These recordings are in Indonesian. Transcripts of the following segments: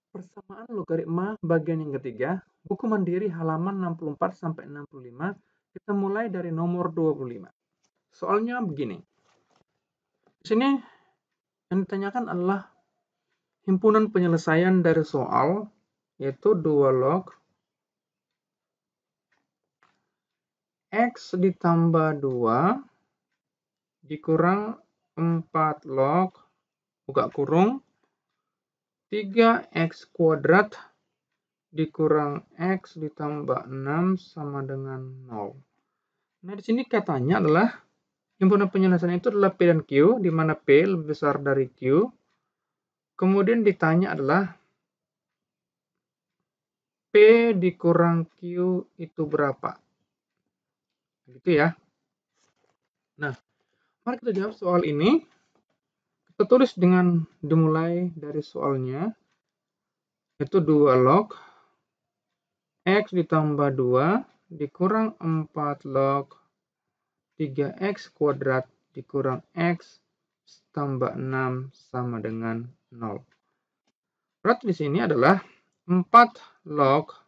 Persamaan logaritma bagian yang ketiga, buku mandiri halaman 64-65, kita mulai dari nomor 25. Soalnya begini. Di sini yang ditanyakan adalah himpunan penyelesaian dari soal, yaitu 2 log X ditambah 2 dikurang 4 log, buka kurung, 3x kuadrat dikurang x ditambah 6 sama dengan 0. Nah, di sini katanya adalah himpunan penyelesaian itu adalah P dan Q, di mana P lebih besar dari Q. Kemudian ditanya adalah P dikurang Q itu berapa? Gitu ya. Nah, mari kita jawab soal ini. Kita tulis dengan dimulai dari soalnya, yaitu 2 log X ditambah 2 dikurang 4 log 3x kuadrat dikurang x tambah 6 sama dengan 0. Berarti di sini adalah 4 log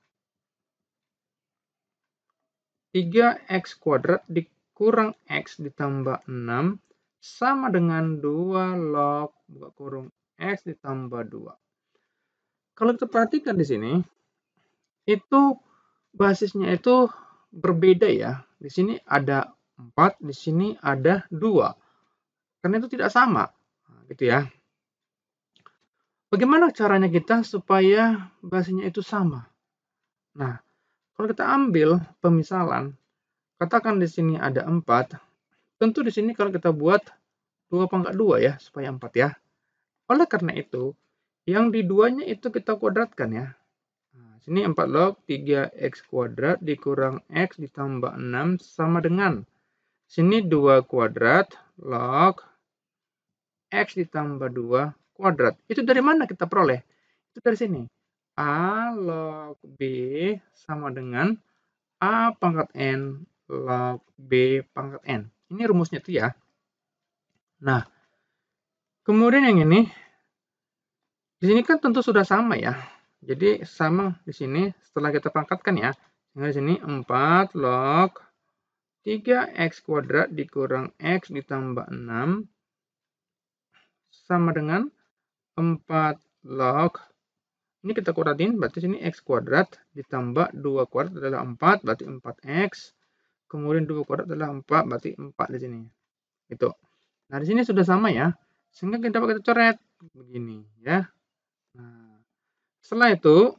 3x kuadrat dikurang x ditambah 6 sama dengan 2 log buka kurung x ditambah 2. Kalau kita perhatikan di sini, itu basisnya itu berbeda ya. Di sini ada 4, di sini ada 2. Karena itu tidak sama. Nah, gitu ya. Bagaimana caranya kita supaya basisnya itu sama? Nah, kalau kita ambil pemisalan, katakan di sini ada 4, tentu di sini kalau kita buat 2 pangkat 2 ya, supaya 4 ya. Oleh karena itu, yang di duanya itu kita kuadratkan ya. Nah, sini 4 log 3x kuadrat dikurang x ditambah 6 sama dengan, sini 2 kuadrat log x ditambah 2 kuadrat. Itu dari mana kita peroleh? Itu dari sini. A log B sama dengan A pangkat N log B pangkat N. Ini rumusnya itu ya. Nah, kemudian yang ini, di sini kan tentu sudah sama ya. Jadi sama di sini setelah kita pangkatkan ya. Di sini 4 log 3x kuadrat dikurang x ditambah 6 sama dengan 4 log, ini kita kuadratin, berarti sini x kuadrat ditambah 2 kuadrat adalah 4, berarti 4x. Kemudian 2 kuadrat adalah 4, berarti 4 di sini. Gitu. Nah, di sini sudah sama ya. Sehingga kita dapat kita coret begini ya. Nah, setelah itu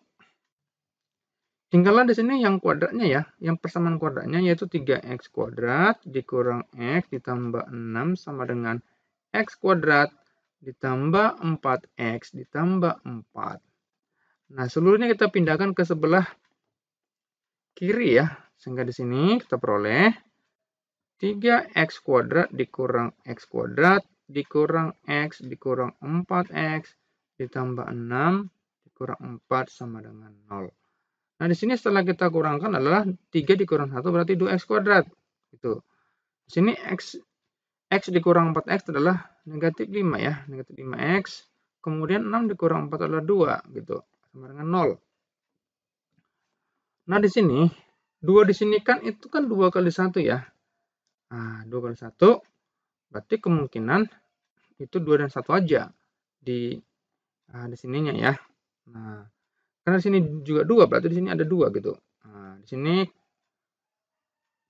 tinggallah di sini yang kuadratnya ya, yang persamaan kuadratnya yaitu 3x kuadrat dikurang x ditambah 6 sama dengan x kuadrat ditambah 4x ditambah 4. Nah, seluruhnya kita pindahkan ke sebelah kiri ya. Sehingga di sini kita peroleh 3x kuadrat dikurang x kuadrat dikurang x dikurang 4x ditambah 6 dikurang 4 sama dengan 0. Nah, di sini setelah kita kurangkan adalah 3 dikurang 1 berarti 2x kuadrat. Gitu. Di sini x dikurang 4x adalah negatif 5 ya, negatif 5x. Kemudian 6 dikurang 4 adalah 2 gitu, sama dengan 0. Nah, di sini 2 di sini kan itu kan 2 kali 1 ya. Nah, 2 kali 1 berarti kemungkinan itu 2 dan 1 aja di sininya ya. Nah, karena di sini juga 2 berarti di sini ada 2 gitu. Nah, di sini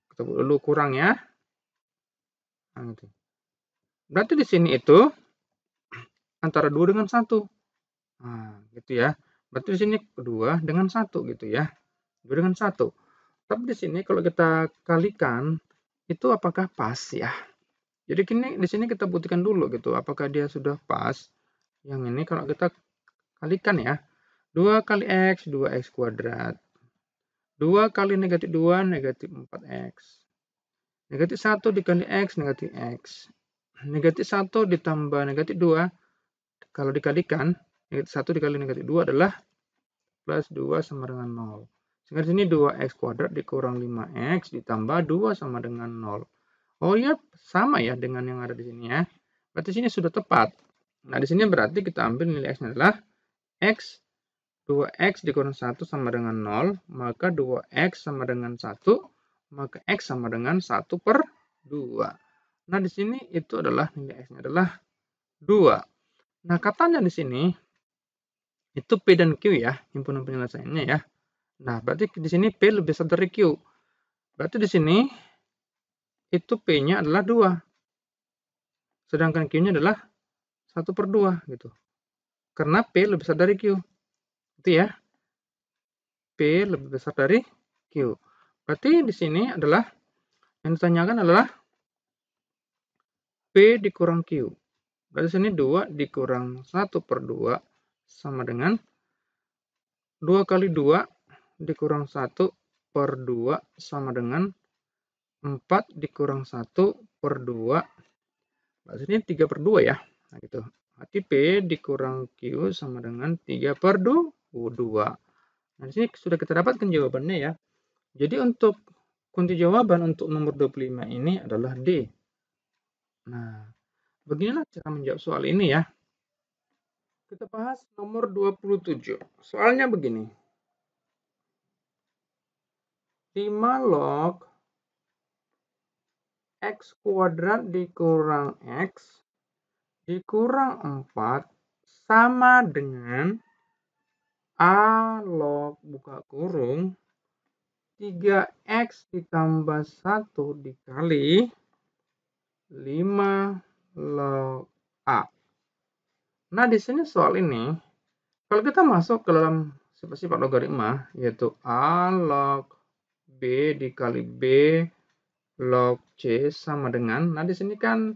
kita dulu kurang ya. Nah, gitu. Berarti di sini itu antara 2 dengan 1. Nah, gitu ya. Berarti di sini 2 dengan 1 gitu ya. 2 dengan 1. Tapi di sini kalau kita kalikan itu apakah pas ya? Jadi di sini kita buktikan dulu gitu, apakah dia sudah pas. Yang ini kalau kita kalikan ya, 2 kali x, 2x kuadrat. 2 kali negatif 2, negatif 4x. Negatif 1 dikali x, negatif x. Negatif 1 ditambah negatif 2, kalau dikalikan, negatif 1 dikali negatif 2 adalah plus 2 sama dengan 0. Sehingga di sini 2x kuadrat dikurang 5x ditambah 2 sama dengan 0. Oh ya, sama ya dengan yang ada di sini ya. Berarti sini sudah tepat. Nah, di sini berarti kita ambil nilai x-nya adalah x 2x dikurang 1 sama dengan 0, maka 2x sama dengan 1, maka x sama dengan 1 per 2. Nah, di sini itu adalah nilai x-nya adalah 2. Nah, katanya di sini itu P dan Q ya, himpunan penyelesaiannya ya. Nah, berarti di sini P lebih besar dari Q. Berarti di sini itu P-nya adalah 2. Sedangkan Q-nya adalah 1 per 2 gitu. Karena P lebih besar dari Q. Itu ya. P lebih besar dari Q. Berarti di sini adalah yang ditanyakan adalah P dikurang Q. Berarti sini 2 dikurang 1 per 2 sama dengan 2 kali 2 dikurang 1 per 2 sama dengan 4 dikurang 1 per 2. Berarti ini 3 per 2 ya. Nah, gitu. Berarti P dikurang Q sama dengan 3 per 2. Nah, di sini sudah kita dapatkan jawabannya ya. Jadi untuk kunci jawaban untuk nomor 25 ini adalah D. Nah, beginilah cara menjawab soal ini ya. Kita bahas nomor 27. Soalnya begini. 5 log x kuadrat dikurang x dikurang 4 sama dengan A log buka kurung 3x ditambah 1 dikali 5 log A. Nah, di sini soal ini, kalau kita masuk ke dalam sifat-sifat logaritma, yaitu A log B dikali B log C sama dengan, nah di sini kan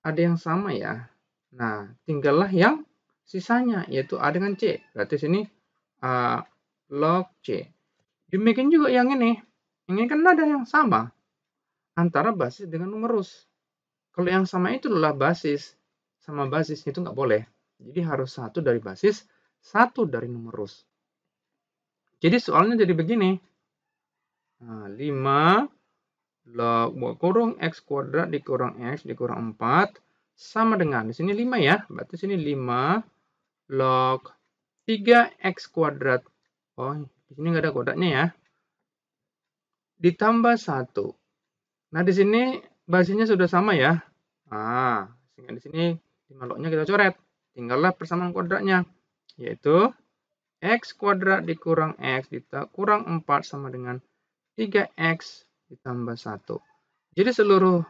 ada yang sama ya. Nah, tinggallah yang sisanya, yaitu A dengan C. Berarti sini A log C. Demikian juga yang ini. Ini kan ada yang sama antara basis dengan numerus. Kalau yang sama itu adalah basis sama basis, itu nggak boleh. Jadi harus satu dari basis, satu dari numerus. Jadi soalnya jadi begini. Nah, 5 log buka kurung x kuadrat dikurang x dikurang 4 sama dengan, di sini 5 ya. Berarti sini 5 log 3x kuadrat. Oh, di sini nggak ada kodaknya ya. Ditambah 1. Nah, di sini basisnya sudah sama ya. Nah, sehingga di sini 5 lognya kita coret. Tinggallah persamaan kuadratnya, yaitu x kuadrat dikurang x dikurang 4 sama dengan 3x ditambah 1. Jadi seluruh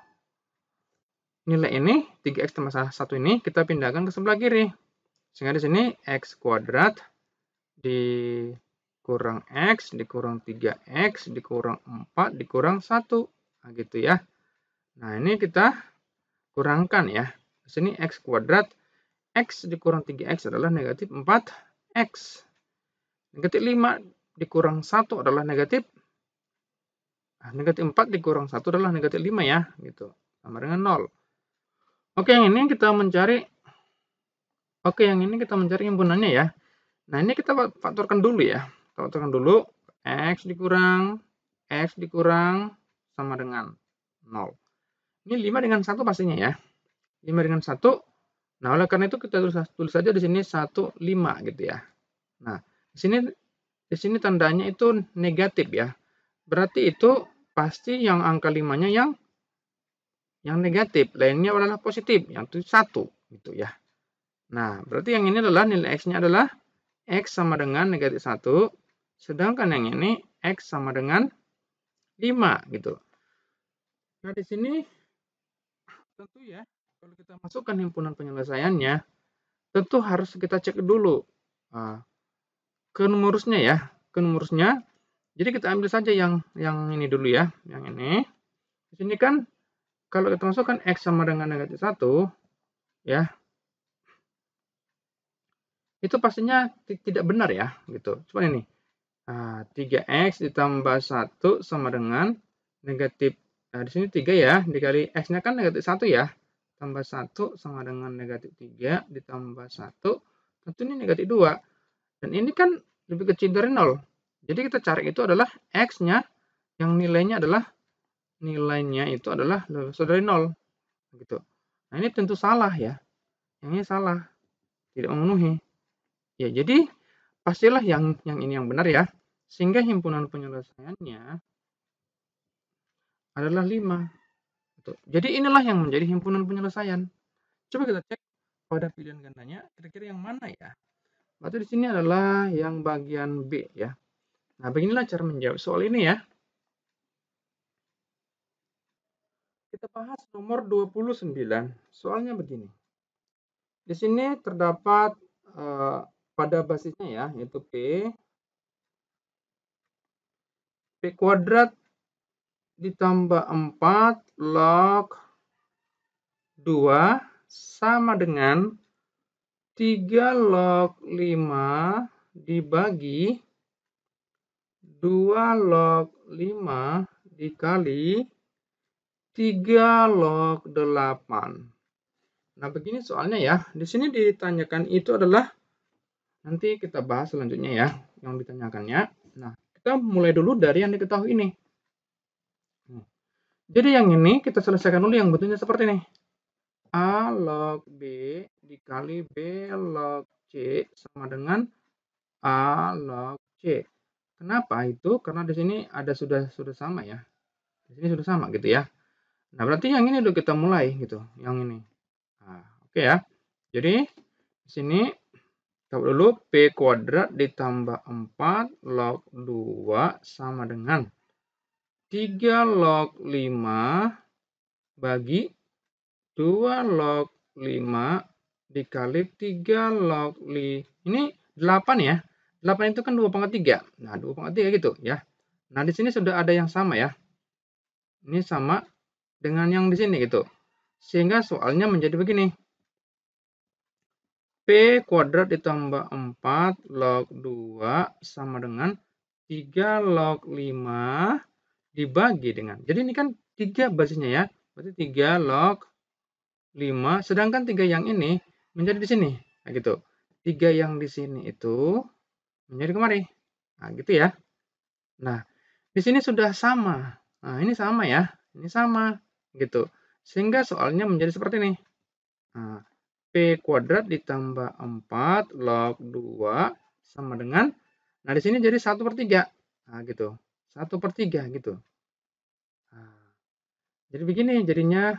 nilai ini, 3x tambah 1 ini, kita pindahkan ke sebelah kiri. Sehingga di sini x kuadrat dikurang x dikurang 3x dikurang 4 dikurang 1. Nah, gitu ya. Nah, ini kita kurangkan ya. Di sini x kuadrat, x dikurang 3x adalah negatif 4x. Negatif 5 dikurang 1 adalah negatif 4 dikurang 1 adalah negatif 5 ya, gitu. Sama dengan 0. Oke, yang ini kita mencari himpunannya ya. Nah, ini kita faktorkan dulu ya. Kita faktorkan dulu x dikurang sama dengan 0. Ini 5 dengan 1 pastinya ya. 5 dengan 1. Nah, oleh karena itu kita tulis saja di sini 1, 5 gitu ya. Nah, di sini tandanya itu negatif ya. Berarti itu pasti yang angka 5-nya yang negatif, lainnya adalah positif, yang itu 1 gitu ya. Nah, berarti yang ini adalah nilai x-nya adalah x sama dengan negatif 1, sedangkan yang ini x sama dengan 5 gitu. Nah, di sini tentu ya, kalau kita masukkan himpunan penyelesaiannya, tentu harus kita cek dulu ke numerusnya ya, ke numerusnya. Jadi kita ambil saja yang ini dulu ya, yang ini. Di sini kan kalau kita masukkan x sama dengan negatif 1 ya, itu pastinya tidak benar ya, gitu. Coba ini. 3x ditambah 1 sama dengan negatif, nah di sini 3 ya, dikali x-nya kan negatif 1 ya. Tambah 1 sama dengan negatif 3 ditambah 1, tentu ini negatif 2. Dan ini kan lebih kecil dari 0. Jadi kita cari itu adalah x-nya yang nilainya itu adalah lebih besar dari 0. Gitu. Nah, ini tentu salah ya. Yang ini salah. Tidak memenuhi. Ya, jadi pastilah yang ini yang benar ya. Sehingga himpunan penyelesaiannya adalah 5. Jadi inilah yang menjadi himpunan penyelesaian. Coba kita cek pada pilihan gandanya, kira-kira yang mana ya? Berarti di sini adalah yang bagian B ya. Nah, beginilah cara menjawab soal ini ya. Kita bahas nomor 29. Soalnya begini. Di sini terdapat pada basisnya ya, yaitu P kuadrat ditambah 4 log 2 sama dengan 3 log 5 dibagi 2 log 5 dikali 3 log 8. Nah, begini soalnya ya. Di sini ditanyakan itu adalah, nanti kita bahas selanjutnya ya, yang ditanyakannya. Nah, kita mulai dulu dari yang diketahui ini. Jadi yang ini kita selesaikan dulu yang bentuknya seperti ini. A log B dikali B log C sama dengan A log C. Kenapa itu? Karena di sini ada sudah sama ya. Di sini sudah sama gitu ya. Nah, berarti yang ini udah kita mulai gitu, yang ini. Nah, oke ya. Jadi di sini coba dulu P kuadrat ditambah 4 log 2 sama dengan 3 log 5 bagi 2 log 5 dikali 3 log 5. Ini 8 ya. 8 itu kan 2/3. Nah, 2/3 gitu ya. Nah, di sini sudah ada yang sama ya. Ini sama dengan yang di sini gitu. Sehingga soalnya menjadi begini. P kuadrat ditambah 4 log 2 sama dengan 3 log 5 dibagi dengan. Jadi ini kan 3 basisnya ya. Berarti 3 log 5. Sedangkan 3 yang ini menjadi di sini. Nah, gitu. 3 yang di sini itu menjadi kemari. Nah, gitu ya. Nah, di sini sudah sama. Nah, ini sama ya. Ini sama. Gitu. Sehingga soalnya menjadi seperti ini. Nah, P kuadrat ditambah 4 log 2 sama dengan, nah di sini jadi 1/3. Nah, gitu. 1/3 gitu. Nah, jadi begini jadinya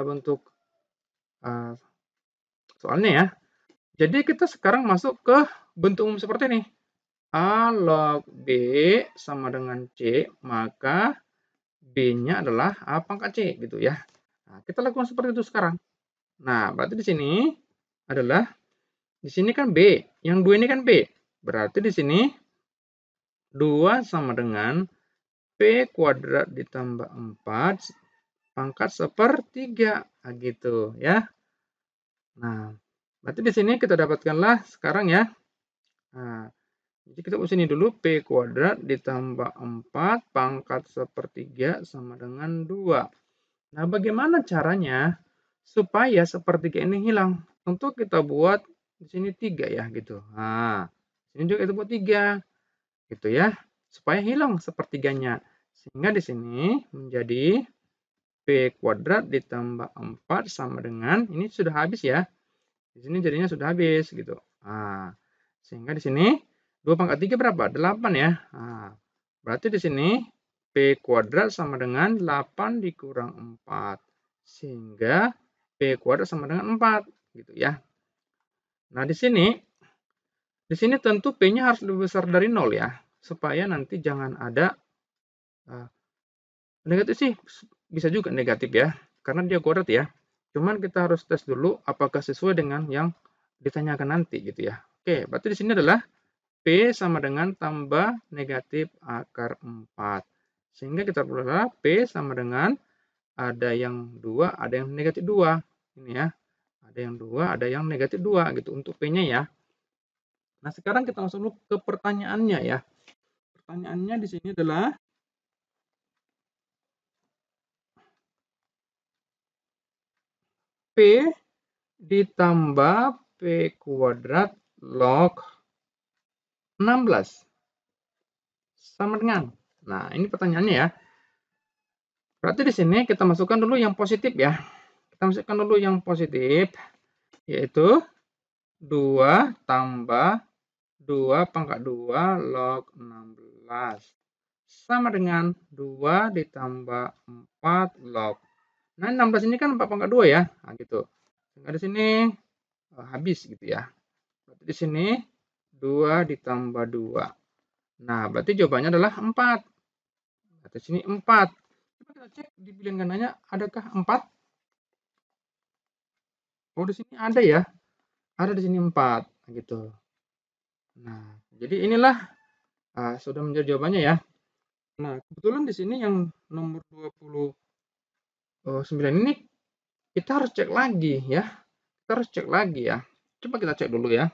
bentuk soalnya ya. Jadi kita sekarang masuk ke bentuk umum seperti ini. A log B sama dengan C, maka B-nya adalah A pangkat C gitu ya. Nah, kita lakukan seperti itu sekarang. Nah, berarti di sini adalah, di sini kan B, yang 2 ini kan B. Berarti di sini 2 sama dengan P kuadrat ditambah 4 pangkat 1/3. Nah, gitu ya. Nah, berarti di sini kita dapatkanlah sekarang ya. Nah, jadi kita sini dulu P kuadrat ditambah 4 pangkat 1/3 sama dengan 2. Nah, bagaimana caranya supaya 1/3 ini hilang? Tentu kita buat di sini 3 ya gitu. Nah, sini juga kita buat 3 gitu ya. Supaya hilang 1/3-nya. Sehingga di sini menjadi P kuadrat ditambah 4 sama dengan, ini sudah habis ya. Di sini jadinya sudah habis gitu. Nah, sehingga di sini 2/3 berapa? 8 ya. Nah, berarti di sini P kuadrat sama dengan 8 dikurang 4. Sehingga P kuadrat sama dengan 4 gitu ya. Nah, di sini tentu P-nya harus lebih besar dari 0 ya. Supaya nanti jangan ada negatif sih, bisa juga negatif ya. Karena dia kuadrat ya. Cuman kita harus tes dulu apakah sesuai dengan yang ditanyakan nanti gitu ya. Oke, berarti di sini adalah P sama dengan tambah negatif akar 4. Sehingga kita perlu adalah P sama dengan ada yang 2, ada yang negatif 2. Ini ya. Ada yang 2, ada yang negatif 2 gitu untuk P-nya ya. Nah, sekarang kita langsung dulu ke pertanyaannya ya. Pertanyaannya di sini adalah P ditambah P kuadrat log 16 sama dengan. Nah, ini pertanyaannya ya. Berarti di sini kita masukkan dulu yang positif ya. Kita masukkan dulu yang positif, yaitu 2 tambah 2 2 pangkat 2 log 16. Sama dengan 2 ditambah 4 log. Nah, 16 ini kan 4 pangkat 2 ya. Nah, gitu. Sehingga di sini habis gitu ya. Berarti di sini 2 ditambah 2. Nah, berarti jawabannya adalah 4. Berarti di sini 4. Coba kita cek di pilihan gandanya adakah 4? Oh, di sini ada ya. Ada di sini 4 gitu. Nah, jadi inilah sudah menjadi jawabannya ya. Nah, kebetulan di sini yang nomor 29 ini kita harus cek lagi ya. Kita harus cek lagi ya. Coba kita cek dulu ya.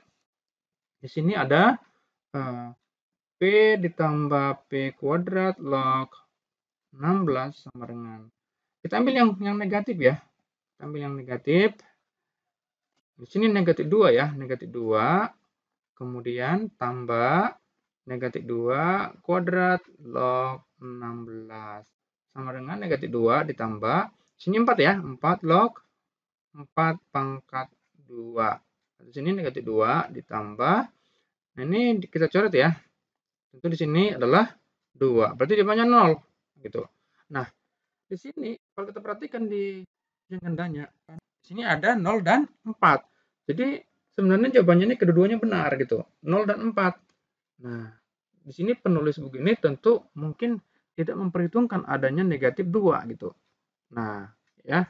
Di sini ada P ditambah P kuadrat log 16 sama dengan. Kita ambil yang negatif ya. Kita ambil yang negatif. Di sini negatif 2 ya. Negatif 2. Kemudian tambah negatif 2 kuadrat log 16. Sama dengan negatif 2 ditambah. Sini 4 ya. 4 log 4 pangkat 2. Di sini negatif 2 ditambah. Nah, ini kita coret ya. Tentu di sini adalah 2. Berarti jawabannya 0 gitu. Nah, di sini kalau kita perhatikan di yang gandanya, di sini ada 0 dan 4. Jadi sebenarnya jawabannya ini kedua-duanya benar gitu. 0 dan 4. Nah, di sini penulis buku ini tentu mungkin tidak memperhitungkan adanya negatif 2 gitu. Nah, ya.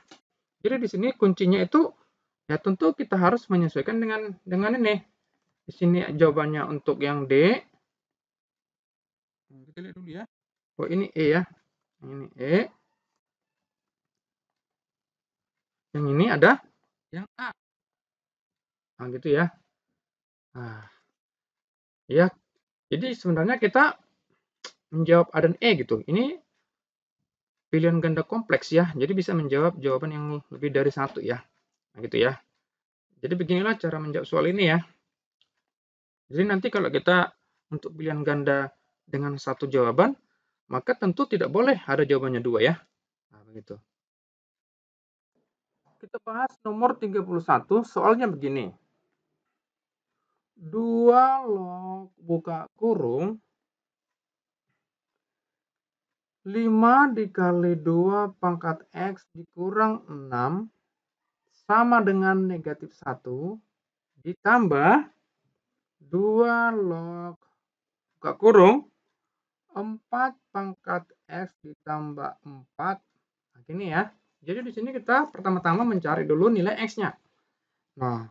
Jadi di sini kuncinya itu ya tentu kita harus menyesuaikan dengan ini. Di sini jawabannya untuk yang D. Kita lihat dulu ya. Oh, ini E ya. Ini E. Yang ini ada yang A. Nah, gitu ya. Nah, ya. Jadi sebenarnya kita menjawab A dan E gitu. Ini pilihan ganda kompleks ya. Jadi bisa menjawab jawaban yang lebih dari satu ya. Nah, gitu ya. Jadi beginilah cara menjawab soal ini ya. Jadi nanti kalau kita untuk pilihan ganda dengan satu jawaban, maka tentu tidak boleh ada jawabannya 2 ya. Nah, begitu. Kita bahas nomor 31, soalnya begini. 2 log buka kurung 5 dikali 2 pangkat X dikurang 6 sama dengan negatif 1 ditambah 2 log buka kurung 4 pangkat X ditambah 4. Nah, gini ya. Jadi di sini kita pertama-tama mencari dulu nilai X-nya. Nah,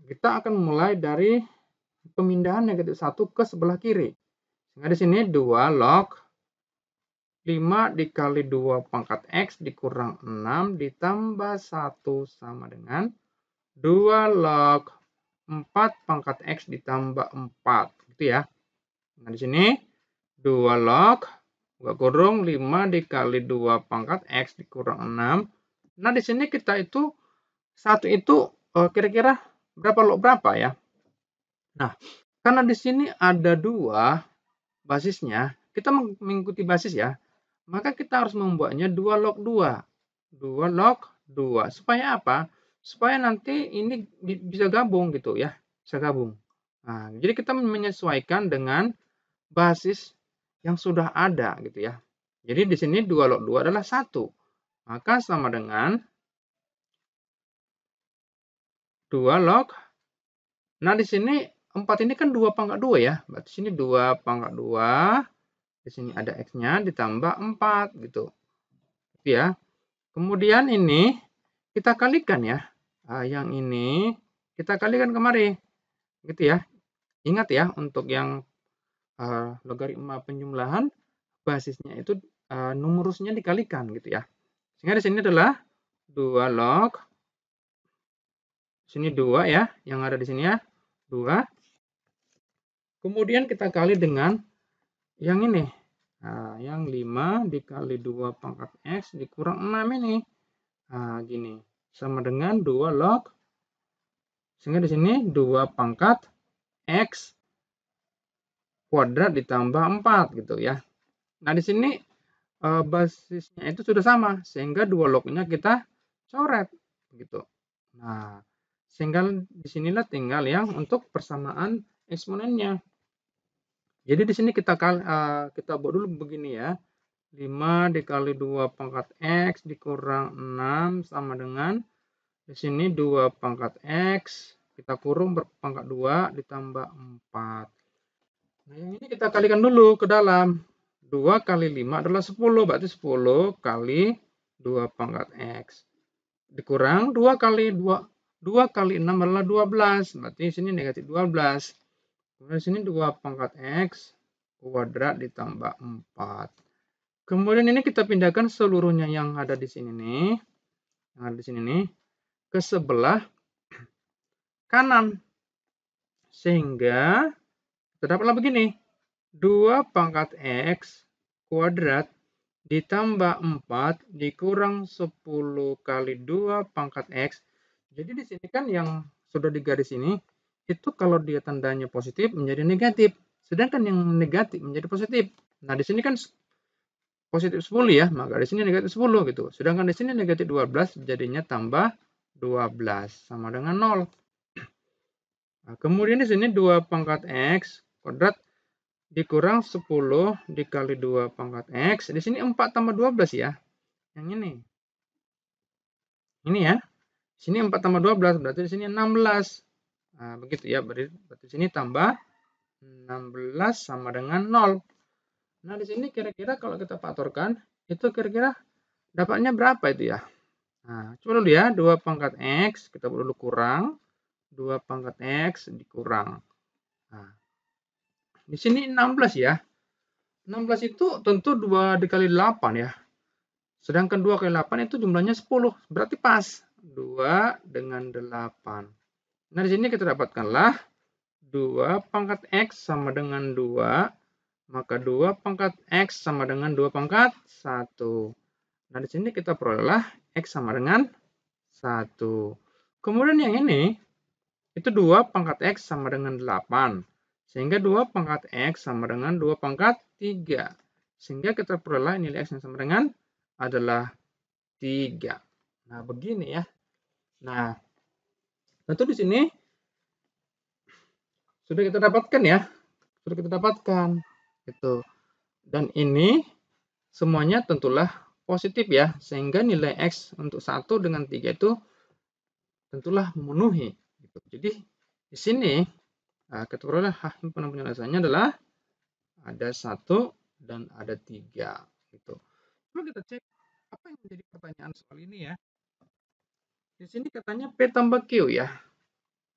kita akan mulai dari pemindahan negatif 1 ke sebelah kiri. Sehingga di sini 2 log 5 dikali 2 pangkat X dikurang 6 ditambah 1 sama dengan 2 log 4 pangkat X ditambah 4. Gitu ya. Nah, di sini 2 log buka kurung 5 dikali 2 pangkat X dikurang 6. Nah, di sini kita itu satu itu kira-kira berapa log berapa ya? Nah, karena di sini ada 2 basisnya, kita mengikuti basis ya. Maka kita harus membuatnya 2 log 2. 2 log 2. Supaya apa? Supaya nanti ini bisa gabung gitu ya. Bisa gabung. Nah, jadi kita menyesuaikan dengan basis yang sudah ada gitu ya. Jadi di sini 2 log 2 adalah 1. Maka sama dengan 2 log. Nah, di sini 4 ini kan 2 pangkat 2 ya. Berarti sini 2 pangkat 2. Di sini ada X-nya ditambah 4 gitu. Ya. Kemudian ini kita kalikan ya. Nah, yang ini kita kalikan kemari. Gitu ya. Ingat ya untuk yang logaritma penjumlahan basisnya itu numerusnya dikalikan gitu ya. Sehingga di sini adalah 2 log sini 2 ya, yang ada di sini ya. 2. Kemudian kita kali dengan yang ini. Nah, yang 5 dikali 2 pangkat X dikurang 6 ini. Nah, gini. Sama dengan 2 log. Sehingga di sini 2 pangkat X kuadrat ditambah 4 gitu ya. Nah, di sini basisnya itu sudah sama. Sehingga 2 lognya kita coret. Gitu. Nah, sehingga disinilah tinggal yang untuk persamaan eksponennya. Jadi di sini kita buat dulu begini ya. 5 dikali 2 pangkat X dikurang 6 sama dengan di sini 2 pangkat X kita kurung berpangkat 2 ditambah 4. Nah, yang ini kita kalikan dulu ke dalam. 2 kali 5 adalah 10, berarti 10 kali 2 pangkat X. Dikurang 2 kali 6 adalah 12, berarti di sini negatif 12. Kemudian di sini 2 pangkat X kuadrat ditambah 4. Kemudian ini kita pindahkan seluruhnya yang ada di sini nih. Yang ada di sini nih ke sebelah kanan. Sehingga terdapatlah begini. 2 pangkat X kuadrat ditambah 4 dikurang 10 kali 2 pangkat X. Jadi di sini kan yang sudah digaris ini, itu kalau dia tandanya positif menjadi negatif. Sedangkan yang negatif menjadi positif. Nah di sini kan positif 10 ya, maka di sini negatif 10 gitu. Sedangkan di sini negatif 12 jadinya tambah 12 sama dengan 0. Nah, kemudian di sini 2 pangkat X kuadrat dikurang 10 dikali 2 pangkat X. Di sini 4 tambah 12 ya. Yang ini. Ini ya. Di sini 4 tambah 12 berarti di sini 16. Nah, begitu ya. Berarti di sini tambah 16 sama dengan 0. Nah, di sini kira-kira kalau kita faktorkan, itu kira-kira dapatnya berapa itu ya? Nah, coba dulu ya, 2 pangkat X, kita dulu kurang, 2 pangkat X dikurang. Nah, di sini 16 ya. 16 itu tentu 2 dikali 8 ya. Sedangkan 2 kali 8 itu jumlahnya 10, berarti pas. 2 dengan 8. Nah, di sini kita dapatkanlah 2 pangkat X sama dengan 2, maka 2 pangkat X sama dengan 2 pangkat 1. Nah, di sini kita perolehlah X sama dengan 1. Kemudian yang ini, itu 2 pangkat X sama dengan 8. Sehingga 2 pangkat X sama dengan 2 pangkat 3. Sehingga kita peroleh nilai X yang sama dengan adalah 3. Nah, begini ya. Nah, tentu di sini sudah kita dapatkan ya. Sudah kita dapatkan. Gitu. Dan ini semuanya tentulah positif ya, sehingga nilai X untuk 1 dengan 3 itu tentulah memenuhi. Gitu. Jadi di sini kita peroleh himpunan penjelasannya adalah ada 1 dan ada 3. Gitu. Coba kita cek apa yang menjadi pertanyaan soal ini ya. Di sini katanya P tambah Q ya.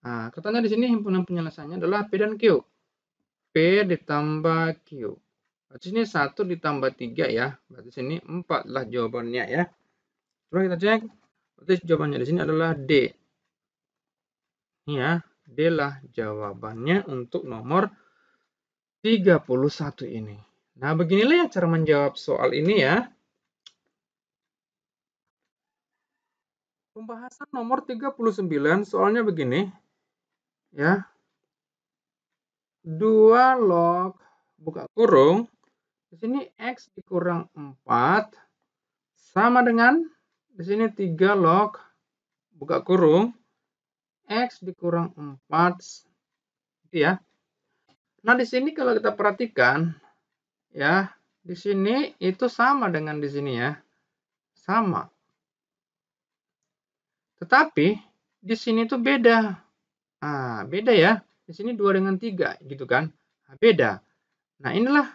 Nah, katanya di sini himpunan penjelasannya adalah P dan Q. P ditambah Q. Berarti sini 1 ditambah 3 ya. Berarti sini 4 lah jawabannya ya. Coba kita cek. Berarti jawabannya di sini adalah D. Ini ya, D lah jawabannya untuk nomor 31 ini. Nah, beginilah ya cara menjawab soal ini ya. Pembahasan nomor 39 soalnya begini. Ya. 2 log buka kurung. Di sini X dikurang 4 sama dengan di sini 3 log buka kurung X dikurang 4 gitu ya. Nah, di sini kalau kita perhatikan ya, di sini itu sama dengan di sini ya. Sama. Tetapi di sini tuh beda. Ah, beda ya. Di sini 2 dengan 3 gitu kan. Nah, beda. Nah, inilah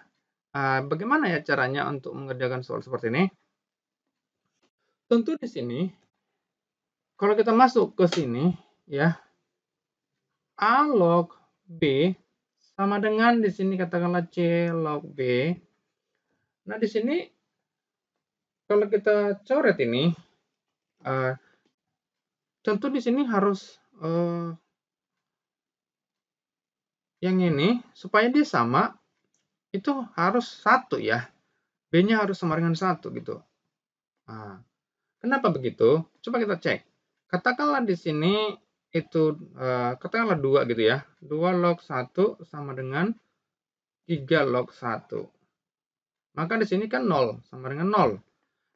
bagaimana ya caranya untuk mengerjakan soal seperti ini. Tentu di sini kalau kita masuk ke sini ya, A log B sama dengan di sini katakanlah C log B. Nah, di sini kalau kita coret ini tentu di sini harus yang ini supaya dia sama itu harus 1 ya. B-nya harus sama dengan 1 gitu. Nah, kenapa begitu? Coba kita cek. Katakanlah di sini itu katakanlah 2 gitu ya. 2 log 1 sama dengan 3 log 1. Maka di sini kan 0 sama dengan 0.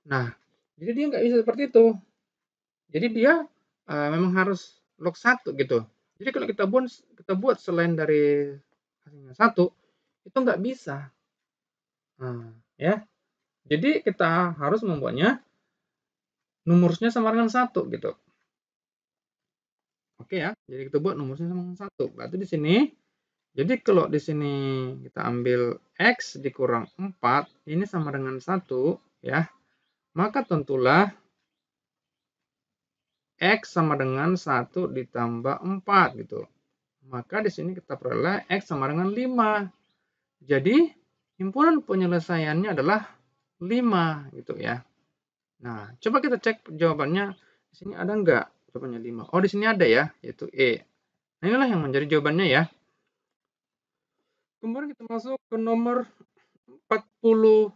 Nah, jadi dia nggak bisa seperti itu. Jadi dia memang harus log 1 gitu. Jadi kalau kita buat selain dari hasilnya 1, itu nggak bisa. Nah, ya. Jadi kita harus membuatnya numerusnya sama dengan 1 gitu. Oke ya. Jadi kita buat numerusnya sama dengan 1. Berarti di sini, jadi kalau di sini kita ambil X dikurang 4, ini sama dengan 1 ya. Maka tentulah X sama dengan 1 ditambah 4 gitu. Maka di sini kita peroleh X sama dengan 5. Jadi himpunan penyelesaiannya adalah 5 gitu ya. Nah, coba kita cek jawabannya. Di sini ada enggak jawabannya 5? Oh, di sini ada ya, yaitu E. Nah, inilah yang menjadi jawabannya ya. Kemudian kita masuk ke nomor 41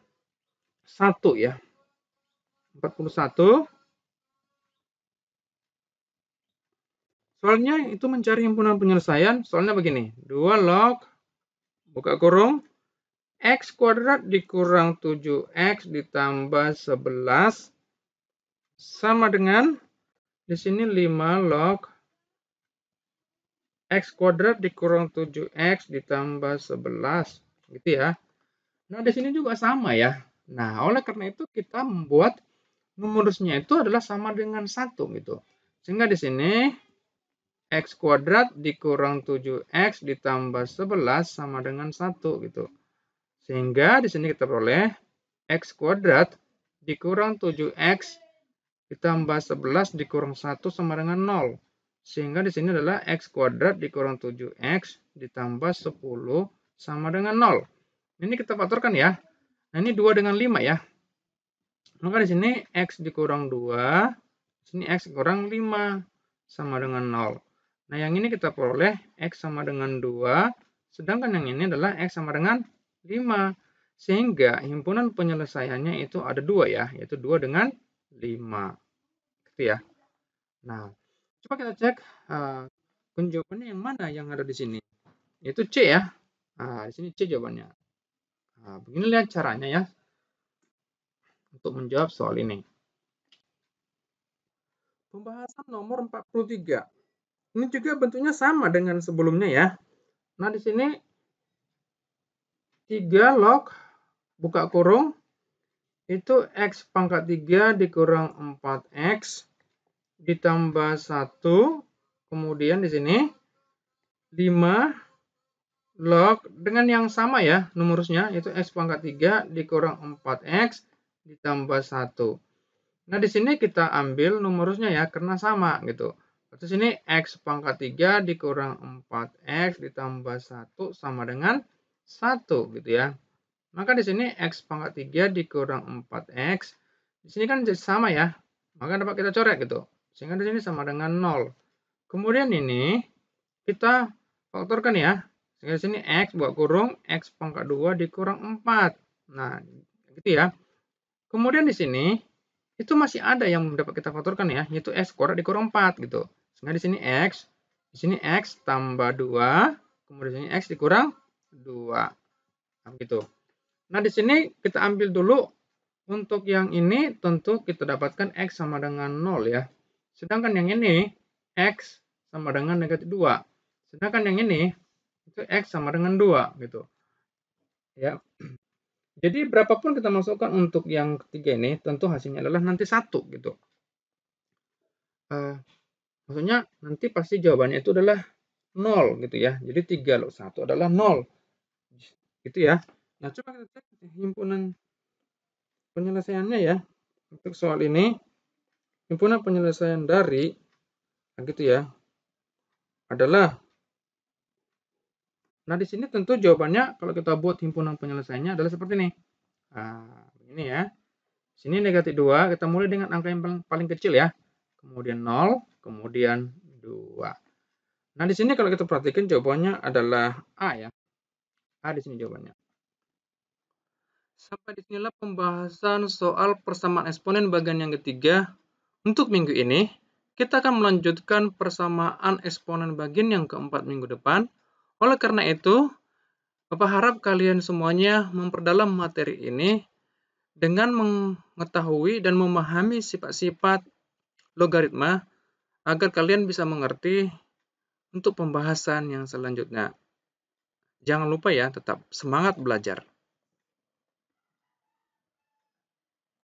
ya. 41. Soalnya itu mencari himpunan penyelesaian. Soalnya begini, 2 log buka kurung X kuadrat dikurang 7X ditambah 11 sama dengan di sini 5 log X kuadrat dikurang 7X ditambah 11 gitu ya. Nah, di sini juga sama ya. Nah, oleh karena itu kita membuat numerusnya itu adalah sama dengan 1 gitu. Sehingga di sini X kuadrat dikurang 7X ditambah 11 sama dengan 1 gitu. Sehingga di sini kita peroleh X kuadrat dikurang 7X ditambah 11 dikurang 1 sama dengan 0. Sehingga di sini adalah X kuadrat dikurang 7X ditambah 10 sama dengan 0. Ini kita faktorkan ya. Nah, ini 2 dengan 5 ya. Maka di sini X dikurang 2, di sini X kurang 5 sama dengan 0. Nah, yang ini kita peroleh X sama dengan 2, sedangkan yang ini adalah X sama dengan 5. Sehingga himpunan penyelesaiannya itu ada 2 ya, yaitu 2 dengan 5. Gitu ya. Nah, coba kita cek jawabannya yang mana yang ada di sini. Yaitu C ya. Nah, di sini C jawabannya. Nah, begini lihat caranya ya untuk menjawab soal ini. Pembahasan nomor 43. Ini juga bentuknya sama dengan sebelumnya ya. Nah, di sini 3 log buka kurung itu X pangkat 3 dikurang 4X ditambah 1. Kemudian di sini 5 log dengan yang sama ya numerusnya, itu X pangkat 3 dikurang 4X ditambah 1. Nah, di sini kita ambil numerusnya ya karena sama gitu. Di sini X pangkat 3 dikurang 4X ditambah 1 sama dengan 1 gitu ya. Maka di sini X pangkat 3 dikurang 4X. Di sini kan sama ya. Maka dapat kita coret gitu. Sehingga di sini sama dengan 0. Kemudian ini kita faktorkan ya. Sehingga di sini X buka kurung X pangkat 2 dikurang 4. Nah, gitu ya. Kemudian di sini itu masih ada yang dapat kita faktorkan ya, yaitu X kuadrat dikurang 4 gitu. Sehingga di sini X tambah 2, kemudian di sini X dikurang 2. Nah, gitu. Nah, di sini kita ambil dulu untuk yang ini tentu kita dapatkan X sama dengan 0 ya. Sedangkan yang ini X sama dengan negatif 2. Sedangkan yang ini itu X sama dengan 2 gitu. Ya. Jadi berapapun kita masukkan untuk yang ketiga ini, tentu hasilnya adalah nanti 1 gitu. Maksudnya nanti pasti jawabannya itu adalah 0 gitu ya. Jadi 3 log 1 adalah 0. Gitu ya. Nah, coba kita cek himpunan penyelesaiannya ya. Untuk soal ini, himpunan penyelesaian dari, gitu ya, adalah, nah di sini tentu jawabannya kalau kita buat himpunan penyelesaiannya adalah seperti ini. Nah, ini ya. Sini negatif 2, kita mulai dengan angka yang paling kecil ya. Kemudian 0, kemudian 2. Nah, di sini kalau kita perhatikan jawabannya adalah A ya. A di sini jawabannya. Sampai di sinilah pembahasan soal persamaan eksponen bagian yang ketiga. Untuk minggu ini, kita akan melanjutkan persamaan eksponen bagian yang keempat minggu depan. Oleh karena itu, Bapak harap kalian semuanya memperdalam materi ini dengan mengetahui dan memahami sifat-sifat logaritma agar kalian bisa mengerti untuk pembahasan yang selanjutnya. Jangan lupa ya, tetap semangat belajar.